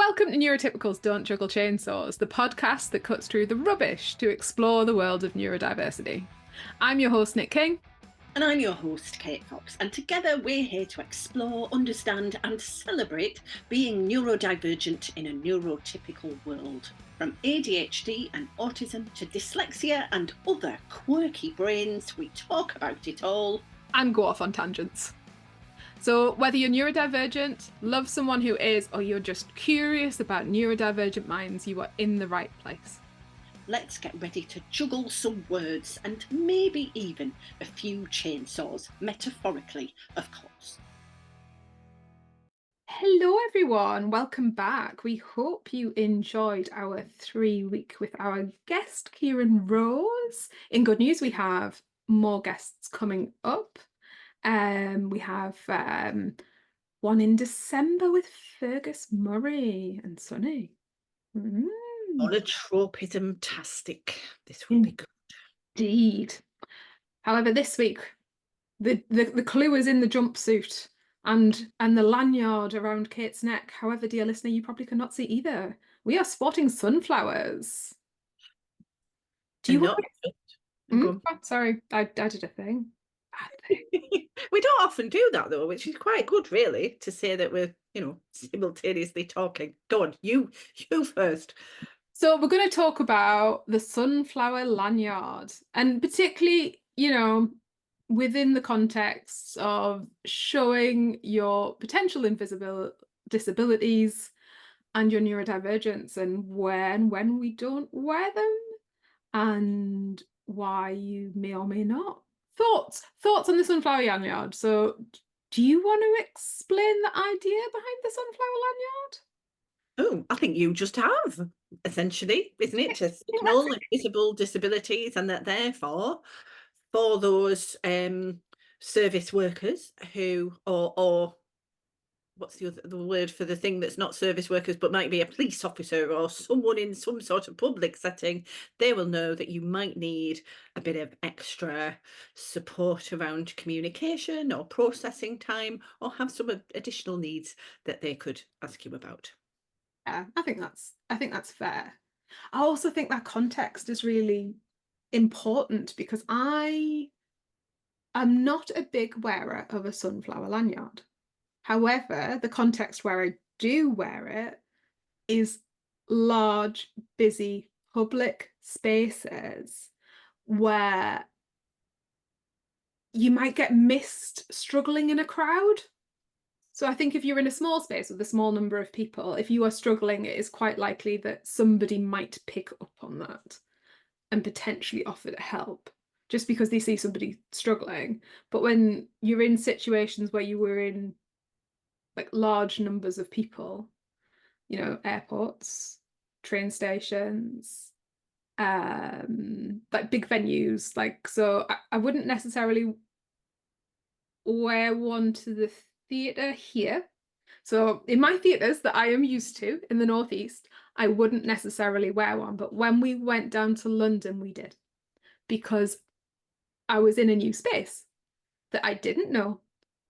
Welcome to Neurotypical's Don't Juggle Chainsaws, the podcast that cuts through the rubbish to explore the world of neurodiversity. I'm your host, Nick King. And I'm your host, Kate Fox. And together we're here to explore, understand and celebrate being neurodivergent in a neurotypical world. From ADHD and autism to dyslexia and other quirky brains, we talk about it all. And go off on tangents. So whether you're neurodivergent, love someone who is, or you're just curious about neurodivergent minds, you are in the right place. Let's get ready to juggle some words and maybe even a few chainsaws, metaphorically, of course. Hello everyone, welcome back. We hope you enjoyed our 3-week with our guest, Kieran Rose. In good news, we have more guests coming up. We have one in December with Fergus Murray and Sonny. Monotropism-tastic. This will be good. Indeed. However, this week, the clue is in the jumpsuit and the lanyard around Kate's neck. However, dear listener, you probably cannot see either. We are sporting sunflowers. Do you want to... Sorry, I did a thing. We don't often do that though, which is quite good really, to say that we're, simultaneously talking. Go on, you first. So we're going to talk about the sunflower lanyard, and particularly, within the context of showing your potential invisible disabilities and your neurodivergence, and when we don't wear them and why you may or may not. Thoughts on the sunflower lanyard. So do you want to explain the idea behind the sunflower lanyard? Oh, I think you just have, essentially, isn't it? To signal invisible disabilities, and that therefore for those service workers who, or what's the word for the thing that's not service workers but might be a police officer or someone in some sort of public setting, they will know that you might need a bit of extra support around communication or processing time, or have some additional needs that they could ask you about. Yeah, I think that's fair. I also think that context is really important because I am not a big wearer of a sunflower lanyard. However, the context where I do wear it is large, busy public spaces where you might get missed struggling in a crowd. So I think if you're in a small space with a small number of people, if you are struggling, it is quite likely that somebody might pick up on that and potentially offer to help just because they see somebody struggling. But when you're in situations where you were in like large numbers of people, airports, train stations, like big venues, so I wouldn't necessarily wear one to the theatre here. So in my theatres that I am used to in the Northeast, I wouldn't necessarily wear one. But when we went down to London, we did, because I was in a new space that I didn't know,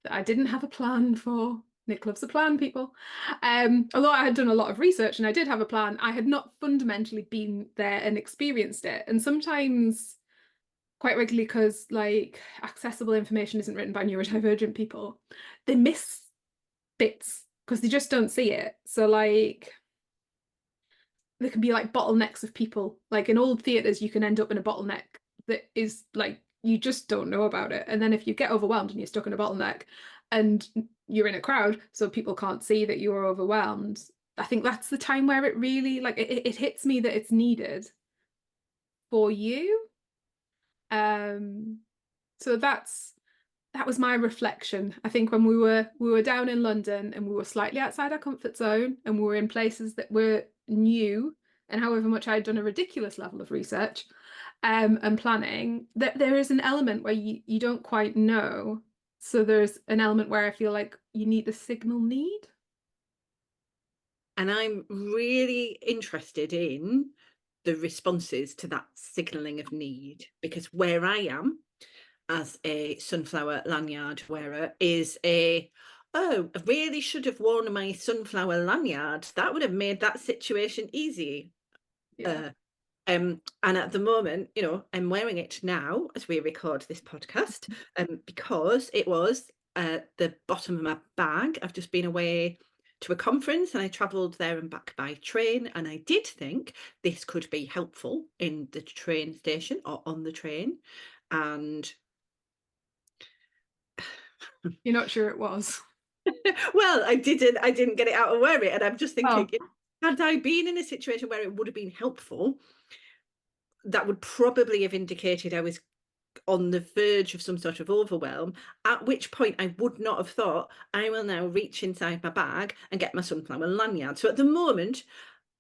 that I didn't have a plan for. Nick loves a plan, people. Although I had done a lot of research and I did have a plan, I had not fundamentally been there and experienced it. And sometimes, quite regularly, because accessible information isn't written by neurodivergent people, they miss bits because they just don't see it. So there can be bottlenecks of people. Like in old theatres, you can end up in a bottleneck that is you just don't know about it. And then if you get overwhelmed and you're stuck in a bottleneck and you're in a crowd, so people can't see that you're overwhelmed, I think that's the time where it really it hits me that it's needed for you. So that was my reflection. I think when we were down in London and we were slightly outside our comfort zone and we were in places that were new, and however much I had done a ridiculous level of research and planning, that there is an element where you don't quite know. So there's an element where I feel like you need the signal need. And I'm really interested in the responses to that signalling of need, because where I am as a sunflower lanyard wearer is Oh, I really should have worn my sunflower lanyard. That would have made that situation easy. Yeah. Uh, and at the moment, I'm wearing it now as we record this podcast, because it was at the bottom of my bag. I've just been away to a conference and I travelled there and back by train, and I did think this could be helpful in the train station or on the train. And You're not sure it was. well, I didn't get it out and wear it, and I'm just thinking, Oh, had I been in a situation where it would have been helpful, that would probably have indicated I was on the verge of some sort of overwhelm, at which point I would not have thought, I will now reach inside my bag and get my sunflower lanyard. So at the moment,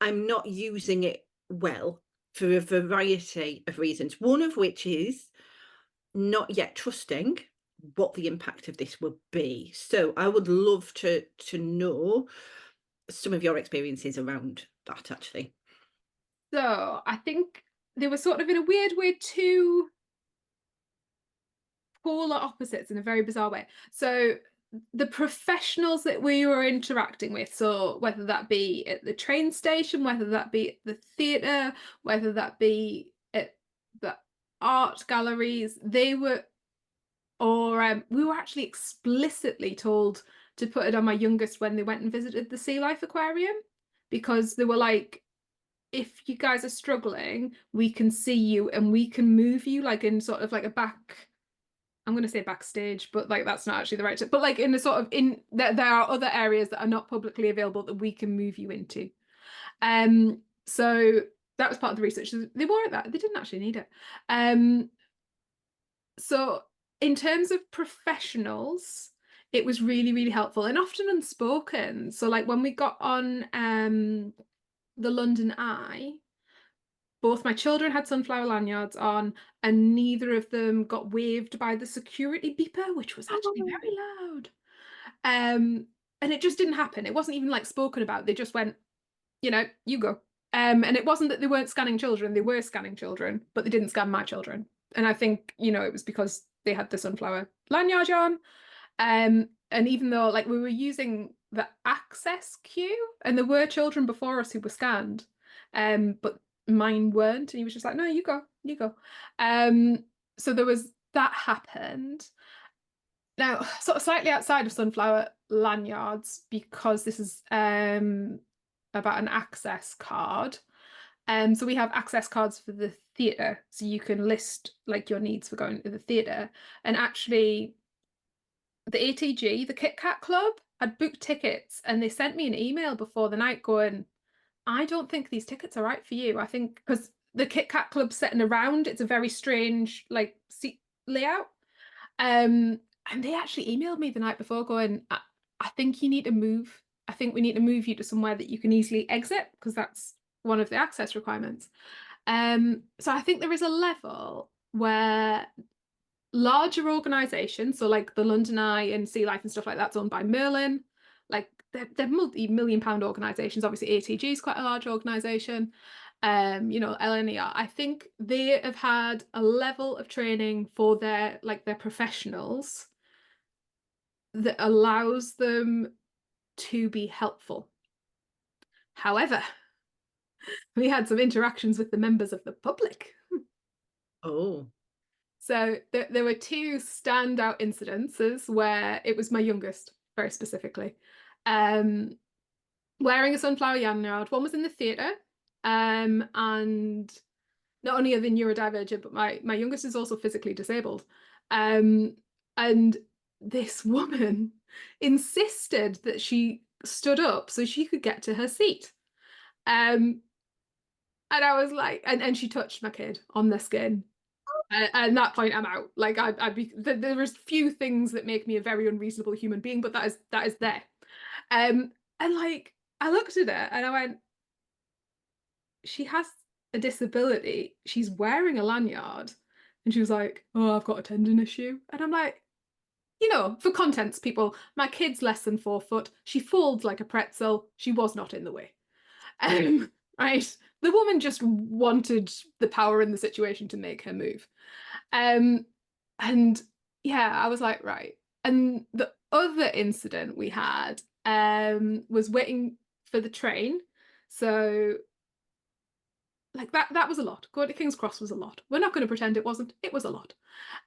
I'm not using it well for a variety of reasons, one of which is not yet trusting what the impact of this will be. So I would love to know some of your experiences around that, actually. so I think they were sort of in a weird way two polar opposites in a very bizarre way. So the professionals that we were interacting with, so whether that be at the train station, whether that be at the theatre, whether that be at the art galleries, they were, or we were actually explicitly told to put it on my youngest when they went and visited the sea life aquarium, because they were like, if you guys are struggling, we can see you and we can move you like in sort of like a back, I'm going to say backstage, but like that's not actually the right term. But like in the sort of in there are other areas that are not publicly available that we can move you into. So that was part of the research. They weren't that. They didn't actually need it. So in terms of professionals, it was really, really helpful and often unspoken. So like when we got on the London Eye, both my children had sunflower lanyards on, and neither of them got waved by the security beeper, which was actually Oh. very loud. Um, and it just didn't happen. It wasn't even like spoken about. They just went, you go. And it wasn't that they weren't scanning children, they were scanning children, but they didn't scan my children. And I think, it was because they had the sunflower lanyard on. And even though like we were using the access queue and there were children before us who were scanned, but mine weren't, and he was just like, no, you go, you go. So there was that happened. Now, sort of slightly outside of sunflower lanyards, because this is about an access card. So we have access cards for the theatre, so you can list like your needs for going to the theatre. And actually, the ATG, the Kit Kat Club, had booked tickets, and they sent me an email before the night going, I don't think these tickets are right for you. I think because the Kit Kat Club's setting around, it's a very strange like seat layout. And they actually emailed me the night before going, I think you need to move. I think we need to move you to somewhere that you can easily exit, because that's one of the access requirements. So I think there is a level where larger organizations, so like the London Eye and Sea Life and stuff like that's owned by Merlin, like they're multi-million pound organizations. Obviously, ATG is quite a large organization. LNER, I think they have had a level of training for their professionals that allows them to be helpful. However, we had some interactions with the members of the public. Oh. So there were two standout incidences where it was my youngest, very specifically, wearing a sunflower lanyard. One was in the theatre, and not only are they neurodivergent, but my youngest is also physically disabled. And this woman insisted that she stood up so she could get to her seat. And I was like, and she touched my kid on the skin. At that point, I'm out. Like I'd be there is few things that make me a very unreasonable human being, but that is there. And like I looked at her and I went, she has a disability. She's wearing a lanyard, and she was like, "Oh, I've got a tendon issue," and I'm like, for contents, people, my kid's less than 4 foot. She folds like a pretzel. She was not in the way. Right. The woman just wanted the power in the situation to make her move. And yeah, I was like, right. And other incident we had was waiting for the train. So like that was a lot. Going to King's Cross was a lot. We're not going to pretend it wasn't. It was a lot.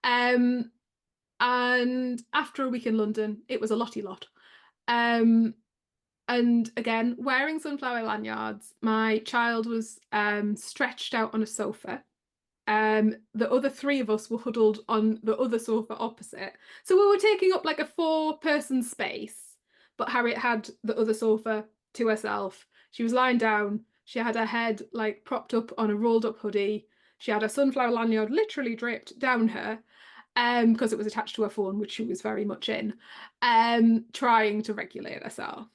Um, and after a week in London, it was a lotty lot. And again, wearing sunflower lanyards, my child was stretched out on a sofa. The other three of us were huddled on the other sofa opposite. So we were taking up like a 4-person space, but Harriet had the other sofa to herself. She was lying down. She had her head like propped up on a rolled up hoodie. She had a sunflower lanyard literally draped down her, because it was attached to her phone, which she was very much in, trying to regulate herself.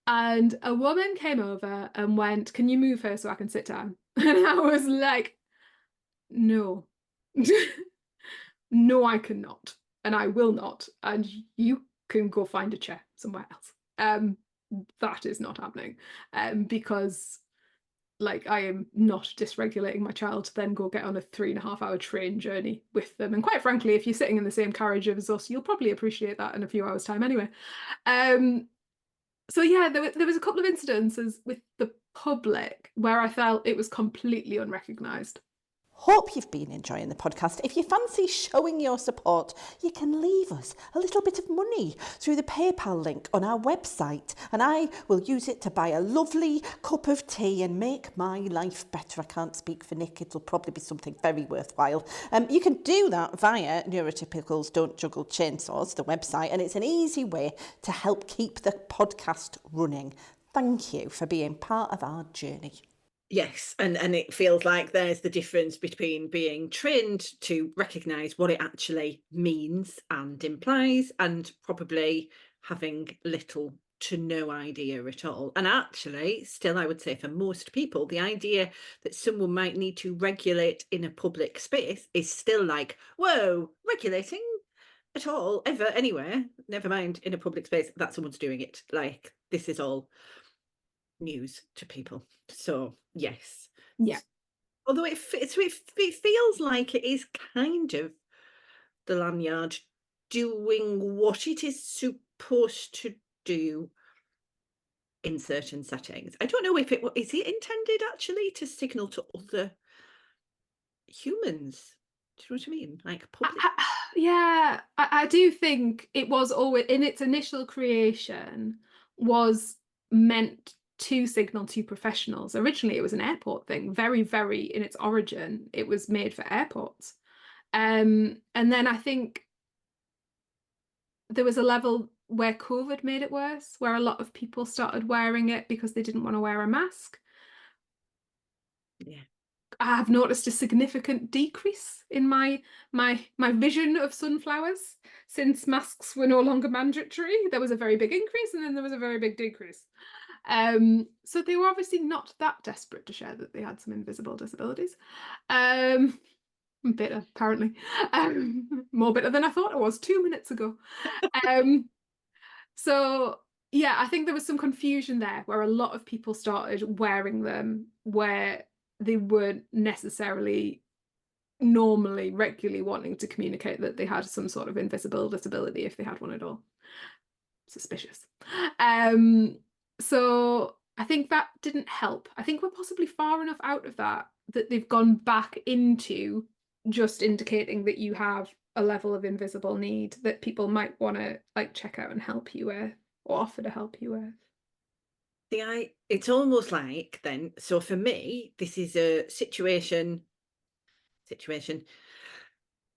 And a woman came over and went, "Can you move her so I can sit down?" And I was like, no. No, I cannot. And I will not. And you can go find a chair somewhere else. That is not happening. Because like I am not dysregulating my child to then go get on a 3.5 hour train journey with them. And quite frankly, if you're sitting in the same carriage as us, you'll probably appreciate that in a few hours' time anyway. So yeah, there was a couple of incidences with the public where I felt it was completely unrecognised. Hope you've been enjoying the podcast. If you fancy showing your support, you can leave us a little bit of money through the PayPal link on our website, and I will use it to buy a lovely cup of tea and make my life better. I can't speak for Nick. It'll probably be something very worthwhile. You can do that via Neurotypicals Don't Juggle Chainsaws, the website, and it's an easy way to help keep the podcast running. Thank you for being part of our journey. Yes, and it feels like there's the difference between being trained to recognise what it actually means and implies, and probably having little to no idea at all. And actually, still, I would say for most people, the idea that someone might need to regulate in a public space is still like, whoa, regulating at all, ever, anywhere, never mind in a public space, that someone's doing it. Like, this is all news to people. So yes, Yeah. although it feels like it is kind of the lanyard doing what it is supposed to do in certain settings. I don't know if it is it intended actually to signal to other humans. Do you know what I mean? Like public. Yeah, I do think it was always in its initial creation was meant to signal to professionals. Originally, it was an airport thing. Very, very in its origin, it was made for airports. And then I think there was a level where COVID made it worse, where a lot of people started wearing it because they didn't want to wear a mask. Yeah. I have noticed a significant decrease in my vision of sunflowers since masks were no longer mandatory. There was a very big increase, and then there was a very big decrease. So they were obviously not that desperate to share that they had some invisible disabilities. Bitter, apparently. More bitter than I thought I was 2 minutes ago. So yeah, I think there was some confusion there where a lot of people started wearing them where they weren't necessarily normally regularly wanting to communicate that they had some sort of invisible disability if they had one at all. Suspicious. So I think that didn't help. I think we're possibly far enough out of that they've gone back into just indicating that you have a level of invisible need that people might want to like check out and help you with or offer to help you with. It's almost like then, so for me, this is a situation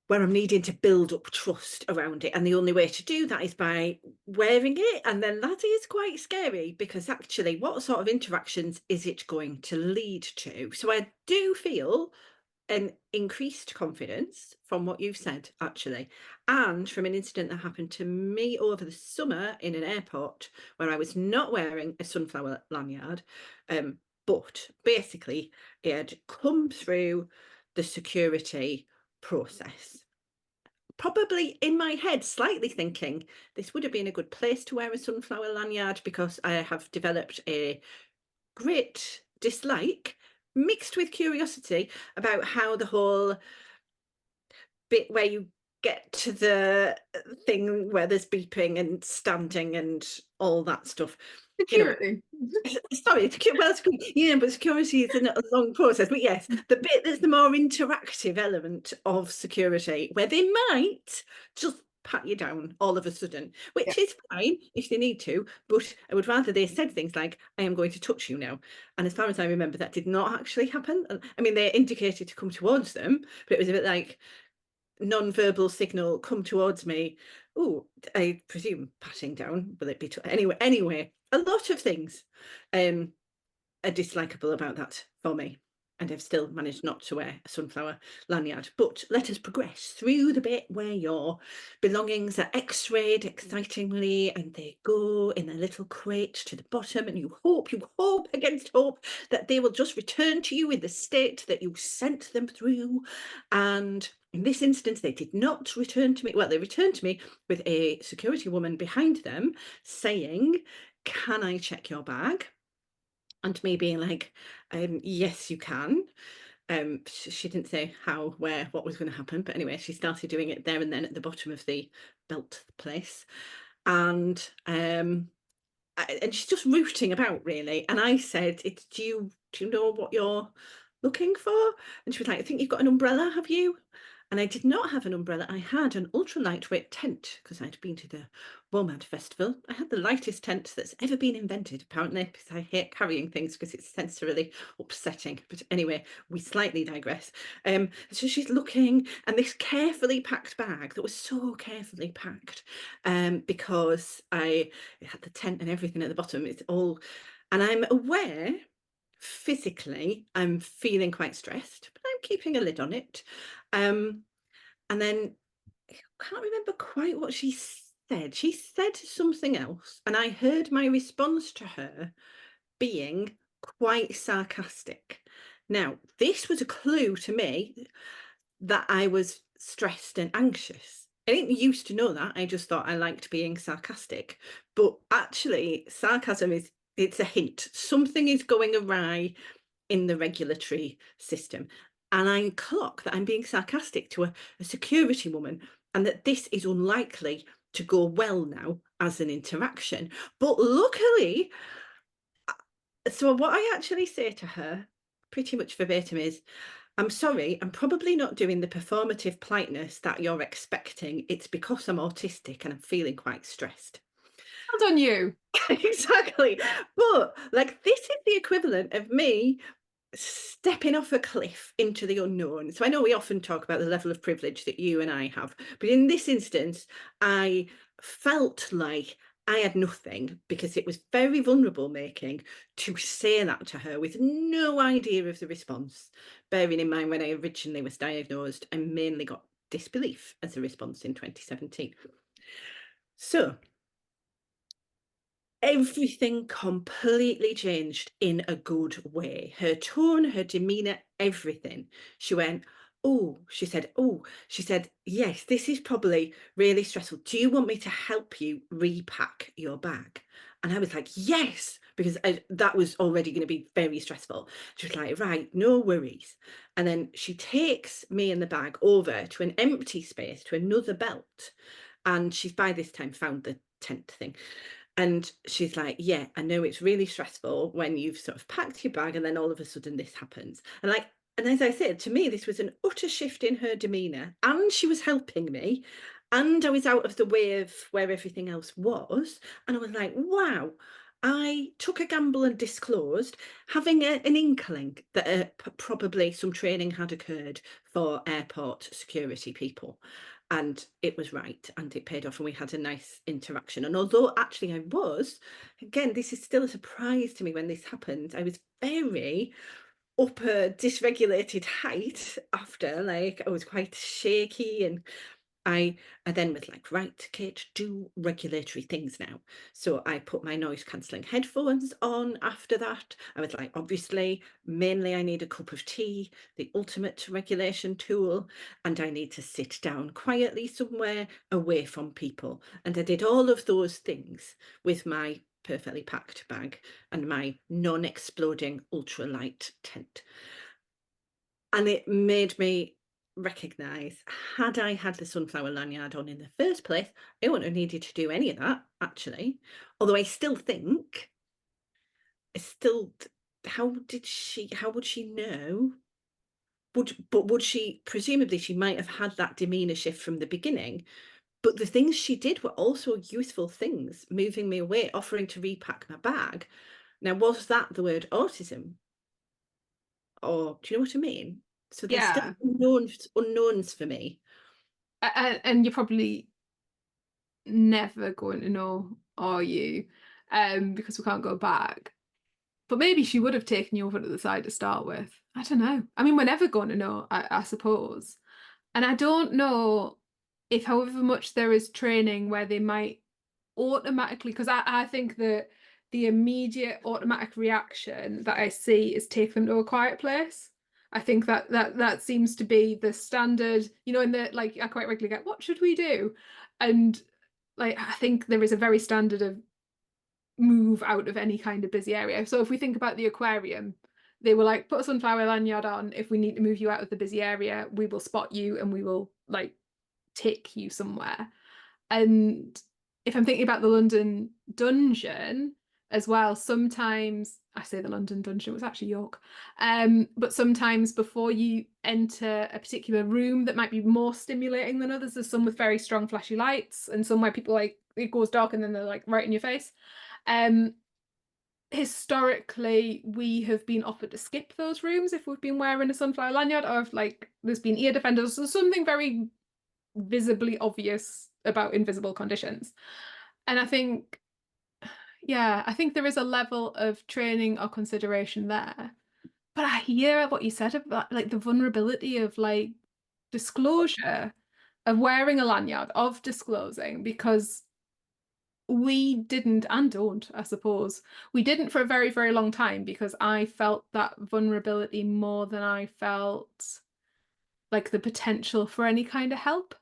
where I'm needing to build up trust around it. And the only way to do that is by wearing it. And then that is quite scary because actually, what sort of interactions is it going to lead to? So I do feel an increased confidence from what you've said, actually, and from an incident that happened to me over the summer in an airport where I was not wearing a sunflower lanyard, but basically it had come through the security process. Probably in my head, slightly thinking this would have been a good place to wear a sunflower lanyard because I have developed a great dislike mixed with curiosity about how the whole bit where you get to the thing where there's beeping and standing and all that stuff. You know, Security. sorry, well, yeah, but security is a long process. But yes, the bit that's the more interactive element of security, where they might just pat you down all of a sudden, Yeah. which is fine if they need to. But I would rather they said things like, "I am going to touch you now." And as far as I remember, that did not actually happen. I mean, they indicated to come towards them, but it was a bit like non-verbal signal, "Come towards me." Oh, I presume patting down. Will it be anyway, a lot of things are dislikable about that for me, and I've still managed not to wear a sunflower lanyard. But let us progress through the bit where your belongings are x-rayed excitingly, and they go in a little crate to the bottom, and you hope against hope that they will just return to you in the state that you sent them through. And in this instance, they did not return to me. Well, they returned to me with a security woman behind them saying, "Can I check your bag?" And me being like, "Yes, you can." She didn't say how, where, what was going to happen, but anyway, she started doing it there and then at the bottom of the belt place, and and she's just rooting about really. And I said, do you know what you're looking for?" And she was like, "I think you've got an umbrella, have you?" And I did not have an umbrella. I had an ultra lightweight tent because I'd been to the WOMAD festival. I had the lightest tent that's ever been invented, apparently, because I hate carrying things because it's sensorily upsetting. But anyway, we slightly digress. So she's looking, and this carefully packed bag that was so carefully packed, because it had the tent and everything at the bottom. It's all, and I'm aware physically I'm feeling quite stressed, but I'm keeping a lid on it. And then I can't remember quite what she said. She said something else, and I heard my response to her being quite sarcastic. Now, this was a clue to me that I was stressed and anxious. I didn't used to know that. I just thought I liked being sarcastic. But actually, sarcasm it's a hint. Something is going awry in the regulatory system. And I clock that I'm being sarcastic to a security woman, and that this is unlikely to go well now as an interaction. But luckily, so what I actually say to her, pretty much verbatim, is, "I'm sorry, I'm probably not doing the performative politeness that you're expecting. It's because I'm autistic and I'm feeling quite stressed." Well done, you. Exactly. But like, this is the equivalent of me stepping off a cliff into the unknown. So I know we often talk about the level of privilege that you and I have, but in this instance, I felt like I had nothing, because it was very vulnerable making to say that to her with no idea of the response. Bearing in mind, when I originally was diagnosed, I mainly got disbelief as a response in 2017. So everything completely changed in a good way. Her tone, her demeanor, everything. She went, "Oh," she said, "Yes, this is probably really stressful. Do you want me to help you repack your bag?" And I was like, "Yes," because that was already going to be very stressful. She was like, "Right, no worries." And then she takes me and the bag over to an empty space, to another belt. And she's by this time found the tent thing. And she's like, "Yeah, I know it's really stressful when you've sort of packed your bag and then all of a sudden this happens." And like, and as I said, to me, this was an utter shift in her demeanor, and she was helping me, and I was out of the way of where everything else was. And I was like, wow, I took a gamble and disclosed, having an inkling that probably some training had occurred for airport security people. And it was right, and it paid off, and we had a nice interaction. And although actually I was, again, this is still a surprise to me when this happened, I was very up a dysregulated height after, like, I was quite shaky, and I then was like, "Right, Kate, do regulatory things now." So I put my noise cancelling headphones on after that. I was like, obviously, mainly I need a cup of tea, the ultimate regulation tool, and I need to sit down quietly somewhere away from people. And I did all of those things with my perfectly packed bag and my non-exploding ultralight tent. And it made me recognise, had I had the sunflower lanyard on in the first place, I wouldn't have needed to do any of that, actually. Although I still think, how would she know? Would she, presumably she might have had that demeanour shift from the beginning, but the things she did were also useful things, moving me away, offering to repack my bag. Now, was that the word autism? Or do you know what I mean? So there's still Yeah. unknowns for me. And you're probably never going to know, are you? Because we can't go back. But maybe she would have taken you over to the side to start with. I don't know. I mean, we're never going to know, I suppose. And I don't know if however much there is training where they might automatically, because I think that the immediate automatic reaction that I see is take them to a quiet place. I think that seems to be the standard, in the, like, I quite regularly get, what should we do? And like, I think there is a very standard of move out of any kind of busy area. So if we think about the aquarium, they were like, put a sunflower lanyard on. If we need to move you out of the busy area, we will spot you and we will like take you somewhere. And if I'm thinking about the London dungeon as well, sometimes I say the London dungeon, it was actually York. But sometimes before you enter a particular room that might be more stimulating than others, there's some with very strong flashy lights and some where people like it goes dark and then they're like right in your face. Historically, we have been offered to skip those rooms if we've been wearing a sunflower lanyard, or if like there's been ear defenders or something very visibly obvious about invisible conditions. And I think, yeah, I think there is a level of training or consideration there. But I hear what you said about like the vulnerability of like disclosure, of wearing a lanyard, of disclosing, because we didn't and don't, I suppose. We didn't for a very, very long time because I felt that vulnerability more than I felt like the potential for any kind of help.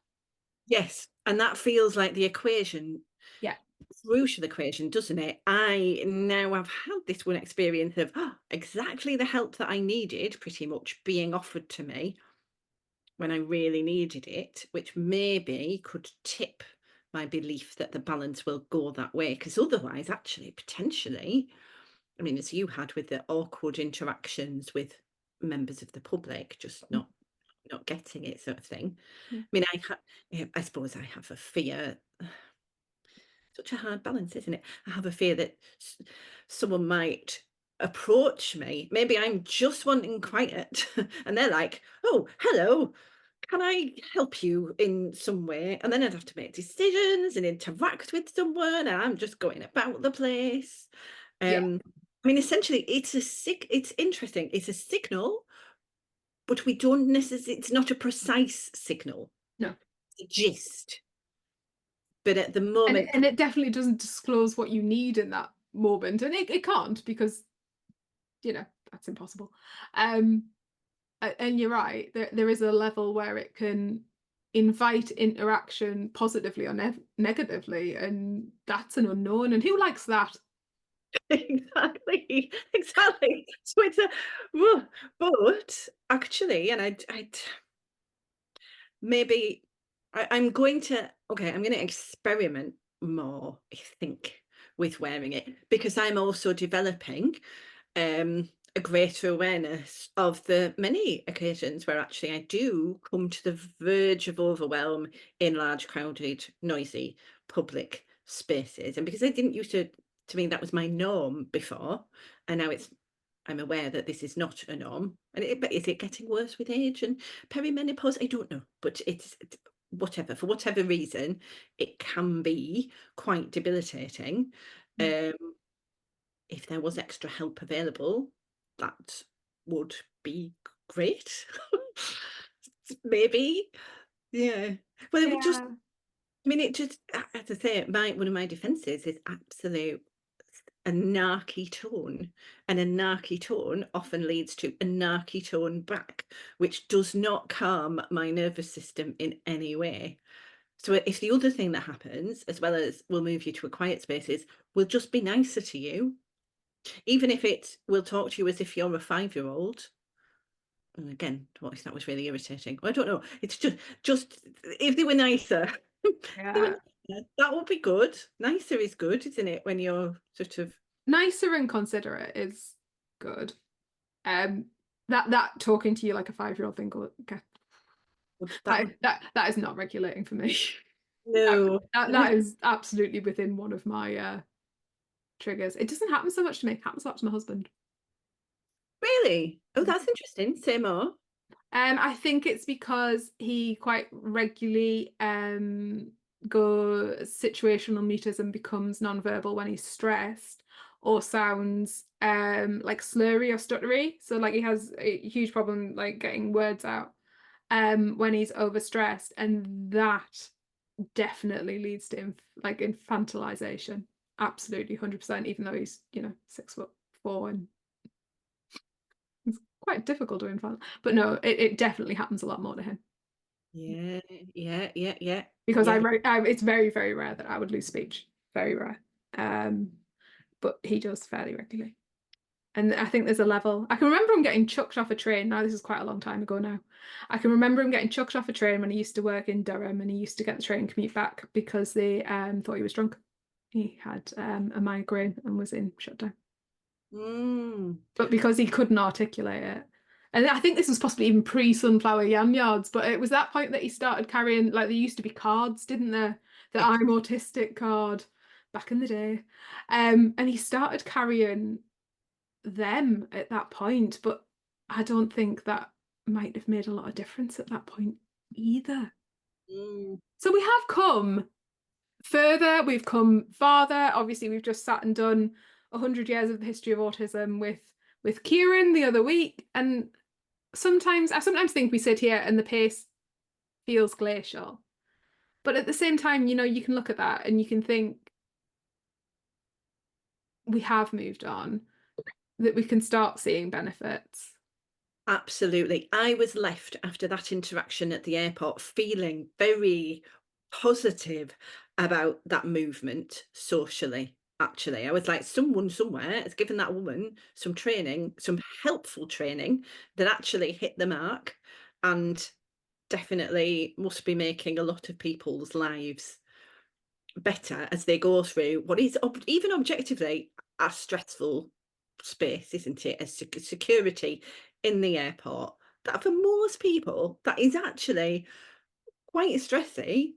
Yes, and that feels like the equation, Yeah. crucial equation, doesn't it? I now have had this one experience of exactly the help that I needed pretty much being offered to me when I really needed it, which maybe could tip my belief that the balance will go that way. Because otherwise, actually, potentially, I mean, as you had with the awkward interactions with members of the public, just not getting it, sort of thing. Yeah. I mean, I suppose I have a fear. Such a hard balance, isn't it? I have a fear that someone might approach me. Maybe I'm just wanting quiet, and they're like, "Oh, hello. Can I help you in some way?" And then I'd have to make decisions and interact with someone, and I'm just going about the place. Yeah. I mean, essentially, it's interesting. It's a signal, but we don't necessarily. It's not a precise signal. No. It's a gist. But at the And moment, it definitely doesn't disclose what you need in that moment. And it can't because, that's impossible. And you're right, there is a level where it can invite interaction positively or negatively, and that's an unknown. And who likes that? exactly, exactly. So it's but actually, and I'd maybe I'm going to experiment more, I think, with wearing it because I'm also developing a greater awareness of the many occasions where actually I do come to the verge of overwhelm in large, crowded, noisy public spaces. And because I didn't used to me, that was my norm before, and now I'm aware that this is not a norm. And but is it getting worse with age and perimenopause? I don't know, but it's whatever. For whatever reason, it can be quite debilitating. Mm. Um, if there was extra help available, that would be great. Maybe, yeah. Well, it would just. Yeah. I mean, it just, as I say, one of my defences is absolute a narky tone, and a narky tone often leads to a narky tone back, which does not calm my nervous system in any way. So if the other thing that happens, as well as we'll move you to a quiet space, is we'll just be nicer to you, even if we'll talk to you as if you're a 5-year-old. And again, what if that was really irritating? I don't know. It's just if they were nicer, Yeah. that would be good. Nicer is good, isn't it? When you're sort of Nicer and considerate is good. That talking to you like a 5-year-old thing, okay. That is not regulating for me. no. That is absolutely within one of my triggers. It doesn't happen so much to me. It happens a lot to my husband. Really? Oh, that's interesting. Say more. I think it's because he quite regularly goes situational mutism, becomes nonverbal when he's stressed, or sounds like slurry or stuttery. So like he has a huge problem like getting words out when he's overstressed, and that definitely leads to infantilization. Absolutely, 100%. Even though he's 6'4" and it's quite difficult to infant, but no, it definitely happens a lot more to him. Yeah. Because Yeah. it's very, very rare that I would lose speech. Very rare. But he does fairly regularly. And I think there's a level. I can remember him getting chucked off a train. Now, this is quite a long time ago now. I can remember him getting chucked off a train when he used to work in Durham, and he used to get the train and commute back because they thought he was drunk. He had a migraine and was in shutdown. But because he couldn't articulate it. And I think this was possibly even pre-Sunflower Lanyards, but it was that point that he started carrying, like, there used to be cards, didn't there? The I'm autistic card back in the day. And he started carrying them at that point, but I don't think that might have made a lot of difference at that point either. So we have come further, we've come farther. Obviously, we've just sat and done 100 years of the history of autism with Kieran the other week, and I sometimes think we sit here and the pace feels glacial, but at the same time, you can look at that and you can think we have moved on, that we can start seeing benefits. Absolutely. I was left after that interaction at the airport feeling very positive about that movement socially. Actually, I was like, someone somewhere has given that woman some training, some helpful training that actually hit the mark, and definitely must be making a lot of people's lives better as they go through what is even objectively a stressful space, isn't it? As security in the airport, that for most people that is actually quite stressy.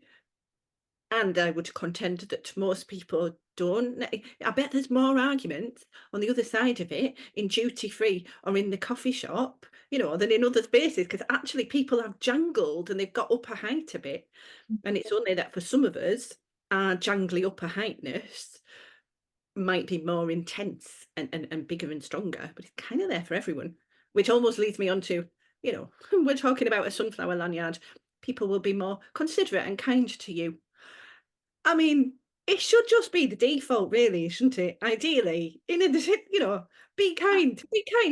And I would contend that most people don't. I bet there's more arguments on the other side of it in duty free or in the coffee shop, than in other spaces, because actually people have jangled and they've got upper height a bit. And it's only that for some of us, our jangly upper heightness might be more intense and bigger and stronger, but it's kind of there for everyone, which almost leads me on to, we're talking about a sunflower lanyard. People will be more considerate and kind to you. I mean, it should just be the default, really, shouldn't it? Ideally, be kind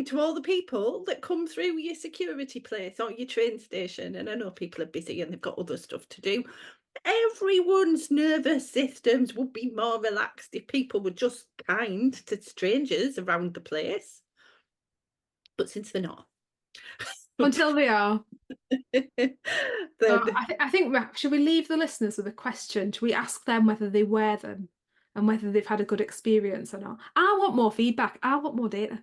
to all the people that come through your security place or your train station. And I know people are busy and they've got other stuff to do. Everyone's nervous systems would be more relaxed if people were just kind to strangers around the place. But since they're not. Until they are. Then I think should we leave the listeners with a question? Should we ask them whether they wear them and whether they've had a good experience or not? I want more feedback. I want more data.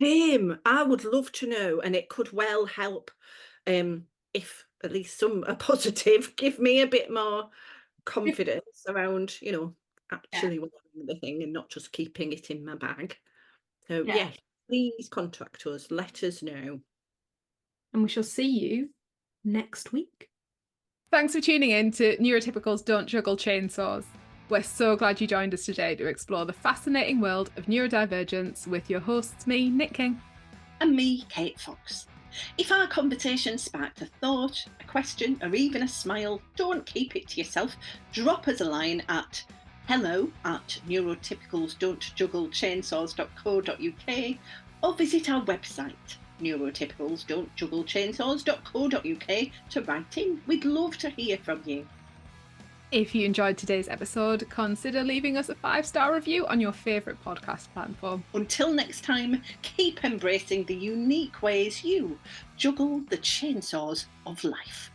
same. I would love to know, and it could well help if at least some are positive, give me a bit more confidence around, actually wearing the thing and not just keeping it in my bag. So yes, please contact us, let us know. And we shall see you next week. Thanks for tuning in to Neurotypicals Don't Juggle Chainsaws. We're so glad you joined us today to explore the fascinating world of neurodivergence with your hosts, me, Nic King. And me, Kate Fox. If our conversation sparked a thought, a question, or even a smile, don't keep it to yourself. Drop us a line at hello@neurotypicalsdon'tjugglechainsaws.co.uk or visit our website, neurotypicalsdon'tjugglechainsaws.co.uk, to write in. We'd love to hear from you. If you enjoyed today's episode, consider leaving us a 5-star review on your favourite podcast platform. Until next time, keep embracing the unique ways you juggle the chainsaws of life.